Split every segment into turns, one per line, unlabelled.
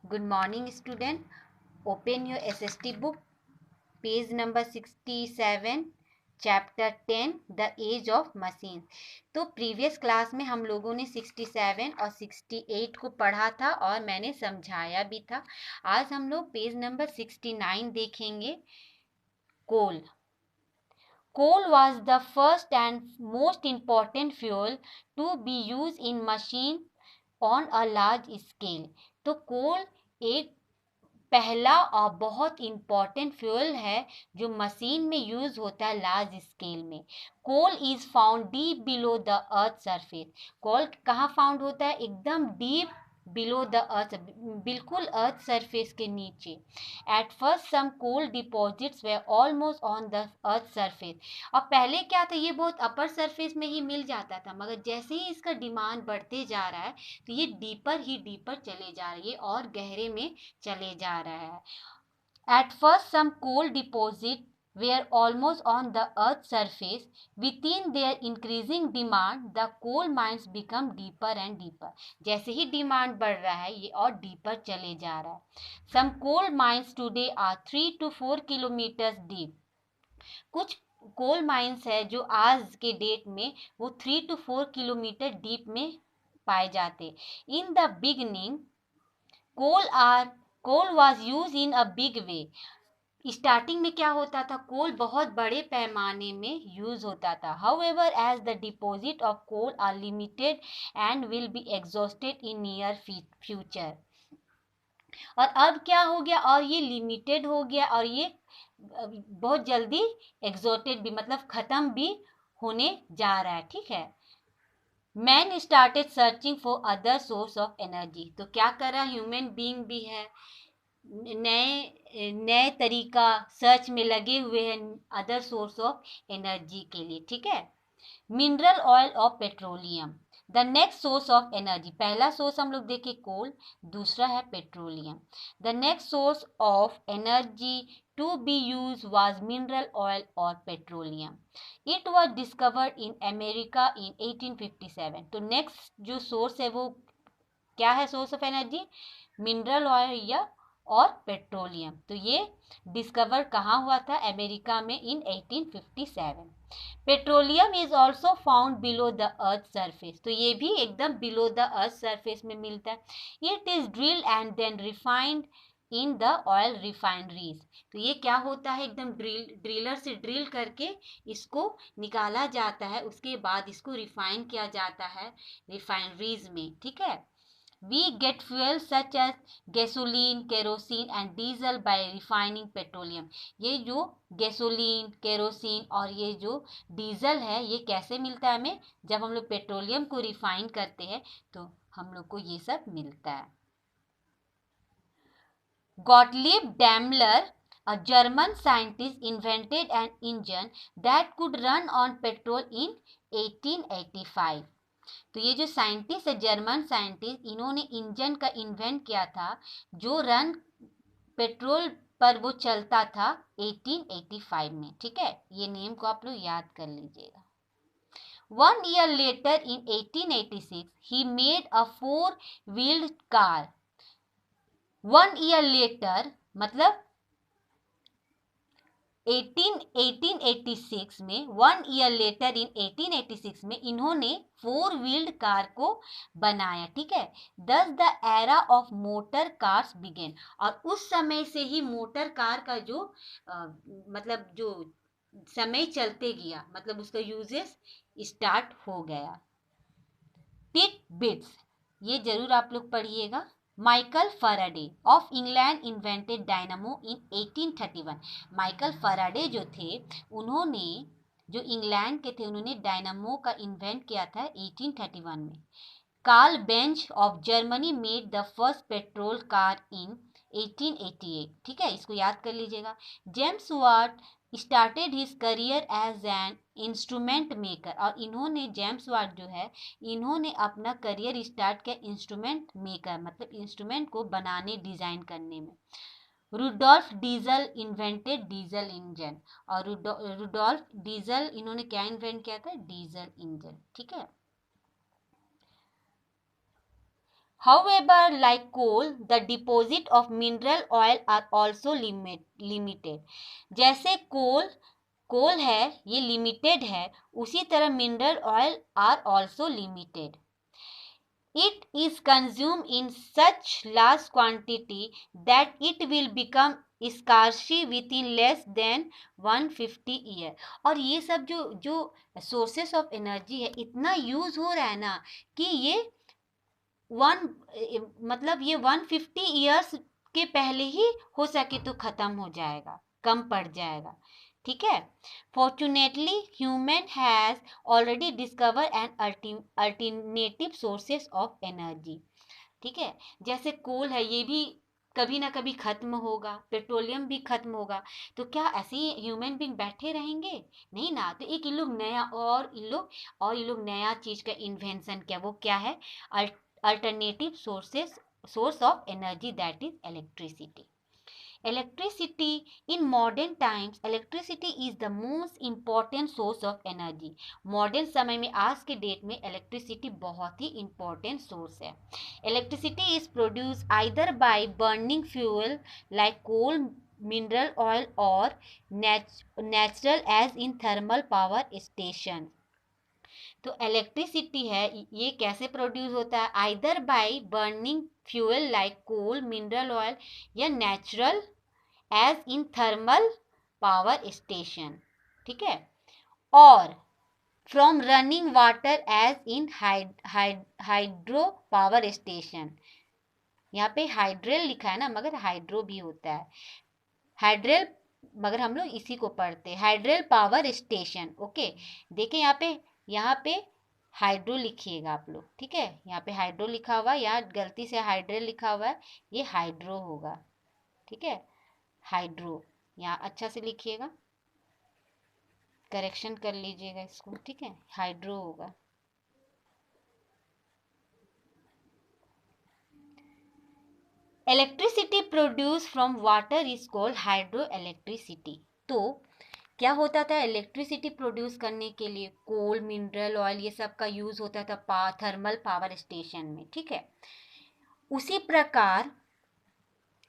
Good morning, student. Open your SST book, page number 67, chapter 10, The Age of Machines. तो previous class में हम लोगों ने 67 और 68 को पढ़ा था और मैंने समझाया भी था। आज हम लोग पेज नंबर 69 देखेंगे। कोल was the first and most important fuel to be used in machine on a large scale. तो कोल एक पहला और बहुत इम्पॉर्टेंट फ्यूल है जो मशीन में यूज होता है लार्ज स्केल में। Coal is found deep below the earth surface. Coal कहाँ फाउंड होता है? एकदम डीप बिलो द अर्थ, बिल्कुल अर्थ सरफेस के नीचे। At first some coal deposits were almost on the earth surface. और पहले क्या था, ये बहुत अपर सरफेस में ही मिल जाता था, मगर जैसे ही इसका डिमांड बढ़ते जा रहा है तो ये डीपर ही डीपर चले जा रही है और गहरे में चले जा रहा है। At first some coal deposits were almost on the earth's surface. Within their increasing demand, the coal mines become deeper and deeper. जैसे ही डिमांड बढ़ रहा है ये और डीपर चले जा रहा है। Some coal mines today are 3 to 4 kilometers deep. कुछ कोल माइंस है जो आज के डेट में वो 3 to 4 किलोमीटर डीप में पाए जाते। In the beginning coal was use in a big way. Starting में क्या होता था, कोल बहुत बड़े पैमाने में यूज होता था। However as the deposit of coal are limited and will be exhausted in near future. और अब क्या हो गया, और ये लिमिटेड हो गया और ये बहुत जल्दी एग्जॉस्टेड भी मतलब खत्म भी होने जा रहा है। ठीक है। Man started searching for other source of energy. तो क्या कर रहा, ह्यूमन बीइंग भी है, नए नए तरीका सर्च में लगे हुए हैं अदर सोर्स ऑफ एनर्जी के लिए। ठीक है। मिनरल ऑयल और petroleum the next source of energy. पहला सोर्स हम लोग देखे कोल, दूसरा है petroleum. The next source of energy to be use was mineral oil और petroleum. It was discovered in America in 1857। तो नेक्स्ट जो सोर्स है वो क्या है, source of energy? Mineral oil या और पेट्रोलियम। तो ये डिस्कवर कहाँ हुआ था? अमेरिका में इन 1857। Petroleum is also found below the earth surface. तो ये भी एकदम बिलो द अर्थ सरफेस में मिलता है। It is drilled and then refined in the oil refineries. तो ये क्या होता है, एकदम ड्रिलर से ड्रिल करके इसको निकाला जाता है, उसके बाद इसको रिफाइन किया जाता है रिफाइनरीज में। ठीक है। We get fuel such as gasoline, kerosene and diesel by refining petroleum. ये जो गैसोलीन, केरोसिन और ये जो डीजल है ये कैसे मिलता है हमें? जब हम लोग पेट्रोलियम को रिफाइन करते हैं तो हम लोग को ये सब मिलता है। Gottlieb Daimler, a German scientist, invented an engine that could run on petrol in 1885. तो ये जो साइंटिस्ट है, जर्मन साइंटिस्ट, इन्होंने इंजन का इन्वेंट किया था जो रन पेट्रोल पर वो चलता था 1885 में। ठीक है। ये नेम को आप लोग याद कर लीजिएगा। 1 year later in 1886 he made a 4-wheeled car. 1 year later मतलब 1886 में, 1 ईयर लेटर इन 1886 में इन्होंने 4-व्हील्ड कार को बनाया। ठीक है। Thus the era of motor cars began. और उस समय से ही मोटर कार का जो मतलब जो समय चलते गया, मतलब उसका यूजेस स्टार्ट हो गया। टिट बिट्स, ये जरूर आप लोग पढ़िएगा। Michael Faraday of England invented dynamo in 1831। Michael Faraday जो थे उन्होंने, जो इंग्लैंड के थे, उन्होंने डायनामो का इन्वेंट किया था 1831 में। Karl Benz of Germany made the first petrol car in 1888। ठीक है, इसको याद कर लीजिएगा। James Watt started his career as an instrument maker. और इन्होंने, जेम्स वाट जो है, इन्होंने अपना करियर स्टार्ट किया इंस्ट्रूमेंट मेकर, मतलब इंस्ट्रूमेंट को बनाने, डिजाइन करने में। Rudolf Diesel invented diesel engine. और रुडोल्फ डीजल, इन्होंने क्या इन्वेंट किया था? Diesel engine. ठीक है। However, like coal, the deposit of mineral oil are also limited. जैसे कोल है ये लिमिटेड है, उसी तरह mineral oil are also limited. It is consumed in such large quantity that it will become scarce within less than 150 year. और ये सब जो सोर्सेस ऑफ एनर्जी है इतना यूज हो रहा है ना कि ये मतलब ये 150 ईयर्स के पहले ही हो सके तो खत्म हो जाएगा, कम पड़ जाएगा. ठीक है. Fortunately human has already discover an alternative sources of energy. ठीक है. जैसे कोल है ये भी कभी ना कभी खत्म होगा, पेट्रोलियम भी खत्म होगा, तो क्या ऐसे ही ह्यूमन बीइंग बैठे रहेंगे? नहीं ना. तो एक ये लोग नया और ये लोग नया चीज का इन्वेंशन किया, वो क्या है? Alternative source of energy, that is electricity. Electricity in modern times, electricity is the most important source of energy. Modern समय में आज के डेट में इलेक्ट्रिसिटी बहुत ही important source है. Electricity is produced either by burning fuel like coal, mineral oil or natural as in thermal power station. तो electricity है ये कैसे प्रोड्यूस होता है? Either by burning fuel like coal, mineral oil या natural as in thermal power station. ठीक है. और from running water as in hydro power station. यहाँ पे हाइड्रेल लिखा है ना, मगर हाइड्रो भी होता है. हाइड्रेल मगर हम लोग इसी को पढ़ते हैं, हाइड्रेल पावर स्टेशन. ओके. देखिए यहाँ पे हाइड्रो लिखिएगा आप लोग. ठीक है. यहाँ पे हाइड्रो लिखा हुआ है, यहाँ गलती से हाइड्रेल लिखा हुआ है, ये हाइड्रो होगा. ठीक है. हाइड्रो यहाँ अच्छा से लिखिएगा, करेक्शन कर लीजिएगा इसको. ठीक है. हाइड्रो होगा. Electricity produce from water is called hydro electricity. तो क्या होता था? इलेक्ट्रिसिटी प्रोड्यूस करने के लिए कोल, मिनरल ऑयल ये सब का यूज होता था थर्मल पावर स्टेशन में. ठीक है. उसी प्रकार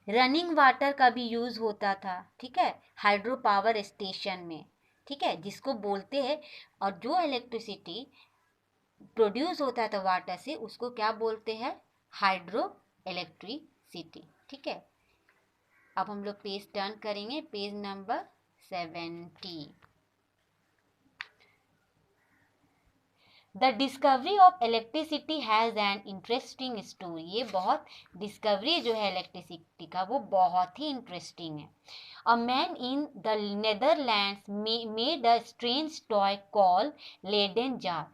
रनिंग वाटर का भी यूज होता था. ठीक है. हाइड्रो पावर स्टेशन में. ठीक है. जिसको बोलते हैं, और जो इलेक्ट्रिसिटी प्रोड्यूस होता था वाटर से उसको क्या बोलते हैं? Hydro electricity. ठीक है. अब हम लोग पेज टर्न करेंगे, page number 70. The discovery of electricity has an interesting story. ये बहुत डिस्कवरी जो है इलेक्ट्रिसिटी का वो बहुत ही इंटरेस्टिंग है. A man in the Netherlands made a strange toy call Leyden jar.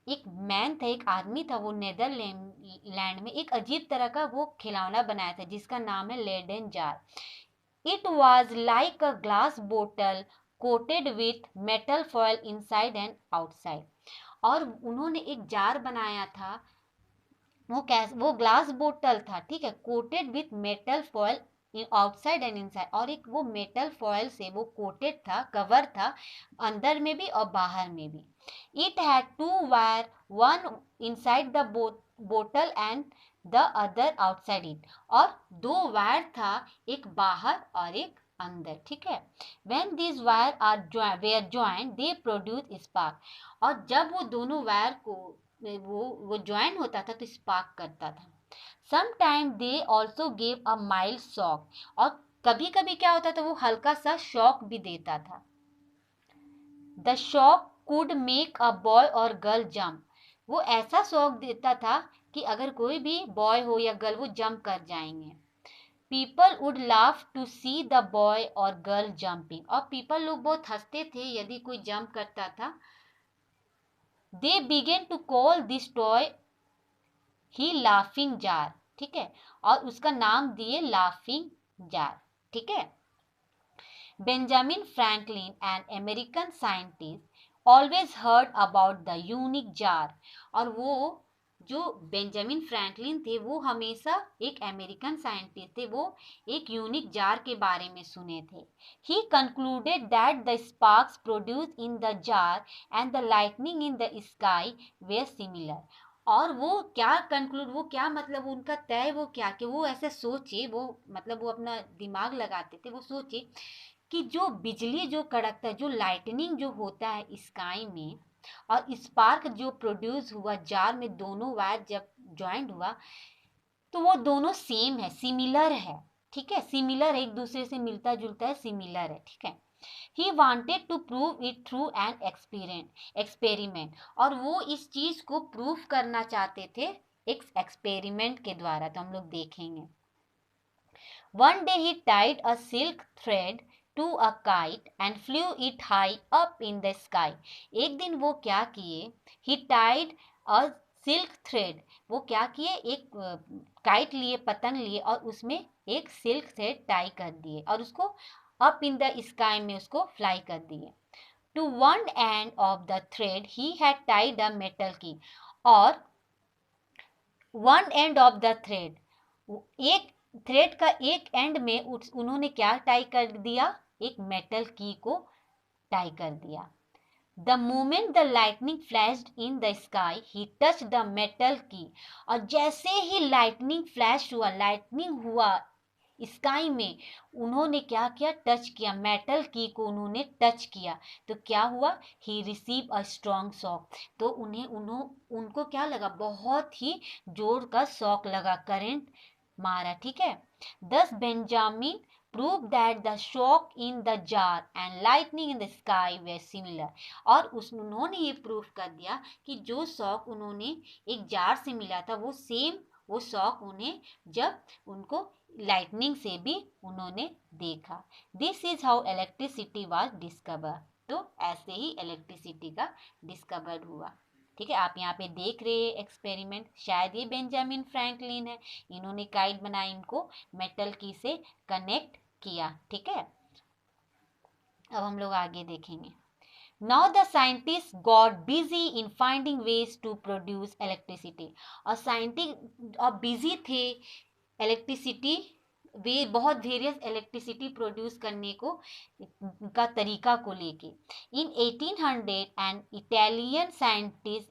एक मैन था, एक आदमी था, वो नेदरलैंड में एक अजीब तरह का वो खिलौना बनाया था जिसका नाम है Leyden jar. It was like a glass bottle coated with metal foil inside and outside. और उन्होंने एक जार बनाया था, वो ग्लास बोतल था. ठीक है. Coated with metal foil outside and inside. और एक वो मेटल फॉयल से वो कोटेड था, कवर था, अंदर में भी और बाहर में भी. It had 2 wire, one inside the बोतल and the other outside it. और 2 वायर था, एक बाहर और एक अंदर. ठीक है. When these wire were joined, they produce spark. और जब वो दोनों वायर को वो ज्वाइन होता था तो स्पार्क करता था. Sometimes they also gave a mild shock. और कभी कभी क्या होता था, वो हल्का सा शॉक भी देता था. The shock could make a boy or girl jump. वो ऐसा शॉक देता था कि अगर कोई भी बॉय हो या गर्ल वो जंप कर जाएंगे. People would laugh to see the boy or girl jumping. और people लोग बहुत हंसते थे यदि कोई जंप करता था. They began to call this toy he laughing jar. ठीक है. और उसका नाम दिए laughing jar. ठीक है. Benjamin Franklin, an American scientist, always heard about the unique jar. और वो जो बेंजामिन फ्रैंकलिन थे वो हमेशा एक अमेरिकन साइंटिस्ट थे, वो एक यूनिक जार के बारे में सुने थे. He concluded that the sparks produce in the jar and the lightning in the sky were similar. और वो क्या कंक्लूड, वो क्या मतलब उनका तय, वो क्या कि वो ऐसे सोचे, वो मतलब वो अपना दिमाग लगाते थे, वो सोचे कि जो बिजली जो कड़कता है, जो लाइटनिंग जो होता है स्काई में, और स्पार्क जो प्रोड्यूस हुआ जार में, दोनों वायर जब ज्वाइंट हुआ तो वो दोनों सेम है, सिमिलर है, ठीक है, सिमिलर है, एक दूसरे से मिलता जुलता है, सिमिलर है, ठीक है। He wanted to prove it through an experiment, और वो इस चीज को प्रूव करना चाहते थे एक एक्सपेरिमेंट के द्वारा, तो हम लोग देखेंगे। One day he tied a silk thread to a kite and flew it high up in the sky. एक दिन वो क्या किए, he tied a silk thread, वो क्या किए, एक काइट लिए, पतंग लिए, और उसमें एक सिल्क थ्रेड टाई कर दिए और उसको अप इन द स्काई में उसको फ्लाई कर दिए। To one end of the thread he had tied a metal key, और one end of the thread, एक थ्रेड का एक एंड में उन्होंने क्या टाई कर दिया, एक मेटल की को टाई कर दिया। The moment the lightning flashed in the sky he touch the metal की, और जैसे ही लाइटनिंग फ्लैश हुआ, लाइटनिंग हुआ स्काई में, उन्होंने क्या किया, टच किया, मेटल की को उन्होंने टच किया, तो क्या हुआ, ही रिसीव अ स्ट्रॉन्ग शॉक, तो उनको क्या लगा, बहुत ही जोर का शॉक लगा, करंट मारा, ठीक है। दस Benjamin prove that the shock in the jar and lightning in the sky way similar, और उन्होंने ये प्रूव कर दिया कि जो शॉक उन्होंने एक जार से मिला था वो सेम, वो शॉक उन्हें जब उनको लाइटनिंग से भी उन्होंने देखा। This is how electricity was discover, तो ऐसे ही इलेक्ट्रिसिटी का डिस्कवर हुआ, ठीक है। आप यहाँ पे देख रहे हैं एक्सपेरिमेंट, शायद ये बेंजामिन फ्रैंकलिन है, इन्होंने काइट बनाई, इनको मेटल की से कनेक्ट किया, ठीक है। अब हम लोग आगे देखेंगे। Now the scientists got busy in finding ways to produce electricity, और साइंटिस्ट अब बिजी थे इलेक्ट्रिसिटी, वे बहुत वेरियस इलेक्ट्रिसिटी प्रोड्यूस करने को का तरीका को लेके। इन 1800 an Italian scientist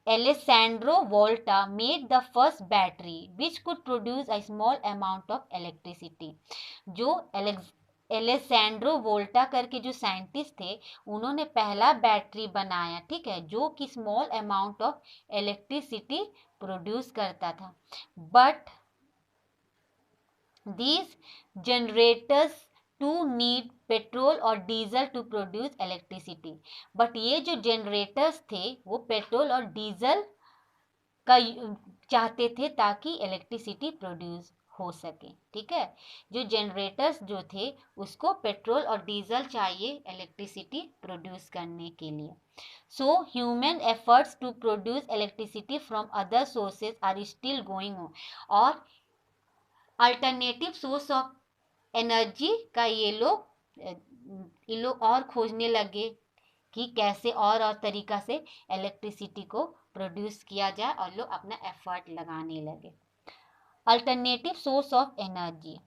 Alessandro Volta made the first battery which could produce a small amount of electricity. जो एलेसैंड्रो वोल्टा करके जो साइंटिस्ट थे, उन्होंने पहला बैटरी बनाया, ठीक है, जो कि small amount of electricity produce करता था। But these generators to need petrol और diesel to produce electricity, but ये जो जनरेटर्स थे वो पेट्रोल और डीजल का चाहते थे ताकि इलेक्ट्रिसिटी प्रोड्यूस हो सके, ठीक है। जो जनरेटर्स जो थे उसको पेट्रोल और डीजल चाहिए इलेक्ट्रिसिटी प्रोड्यूस करने के लिए। So human efforts to produce electricity from other sources are still going on, और अल्टरनेटिव सोर्स ऑफ एनर्जी का ये लोग और खोजने लगे कि कैसे और तरीका से इलेक्ट्रिसिटी को प्रोड्यूस किया जाए, और लोग अपना एफर्ट लगाने लगे। Alternative source of energy,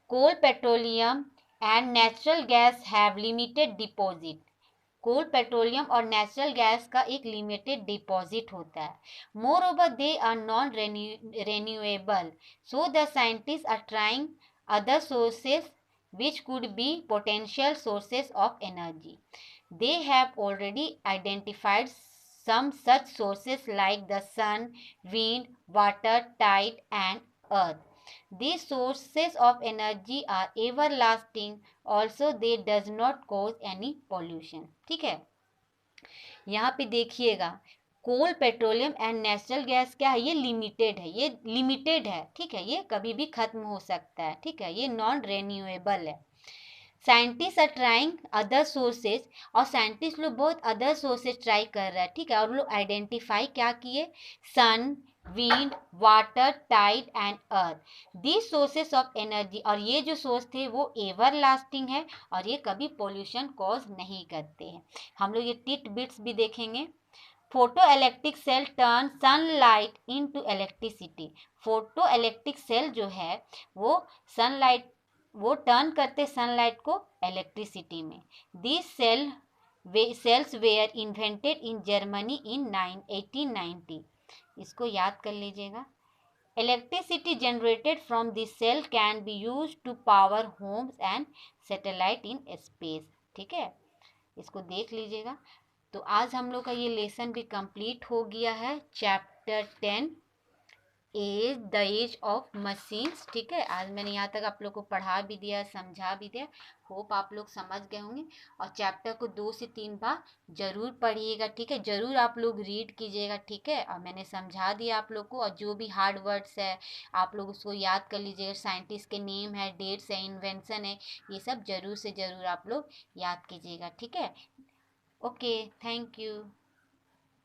coal, petroleum and natural gas have limited deposit, coal, petroleum और नेचुरल गैस का एक लिमिटेड डिपॉजिट होता है। Moreover they are non renewable, so the scientist are trying other sources which could be potential sources of energy. They have already identified some such sources like the sun, wind, water, tide and earth. These sources of energy are everlasting, also they does not cause any pollution, ठीक है। यहाँ पे देखिएगा, कोल, petroleum and natural gas क्या है, ये limited है, ये लिमिटेड है, ठीक है, ये कभी भी खत्म हो सकता है, ठीक है, ये नॉन रिन्यूएबल है। Scientist are trying other sources, और साइंटिस्ट लोग बहुत अदर सोर्सेज ट्राई कर रहा है, ठीक है, और लोग आइडेंटिफाई क्या किए, sun, wind, water, tide and earth, this sources of energy, और ये जो सोर्स थे वो एवर लास्टिंग है और ये कभी पोल्यूशन कॉज नहीं करते हैं। हम लोग ये टिट बिट्स भी देखेंगे। Photo electric cell turn sunlight into electricity, photo electric cell जो है वो टर्न करते सनलाइट को इलेक्ट्रिसिटी में। This cell cells were invented in Germany in 1890। इसको याद कर लीजिएगा। Electricity generated from this cell can be use to power homes and satellite in space. ठीक है, इसको देख लीजिएगा। तो आज हम लोग का ये लेसन भी कंप्लीट हो गया है, chapter 10 age the age of machines. ठीक है, आज मैंने यहाँ तक आप लोग को पढ़ा भी दिया, समझा भी दिया। होप आप लोग समझ गए होंगे। और चैप्टर को 2 से 3 बार जरूर पढ़िएगा। ठीक है, जरूर आप लोग रीड कीजिएगा। ठीक है, और मैंने समझा दिया आप लोग को। और जो भी हार्ड वर्ड्स है आप लोग उसको याद कर लीजिएगा। साइंटिस्ट के नेम है, डेट्स है, इन्वेंशन है, ये सब जरूर से जरूर आप लोग याद कीजिएगा। ठीक है, ओके, थैंक यू।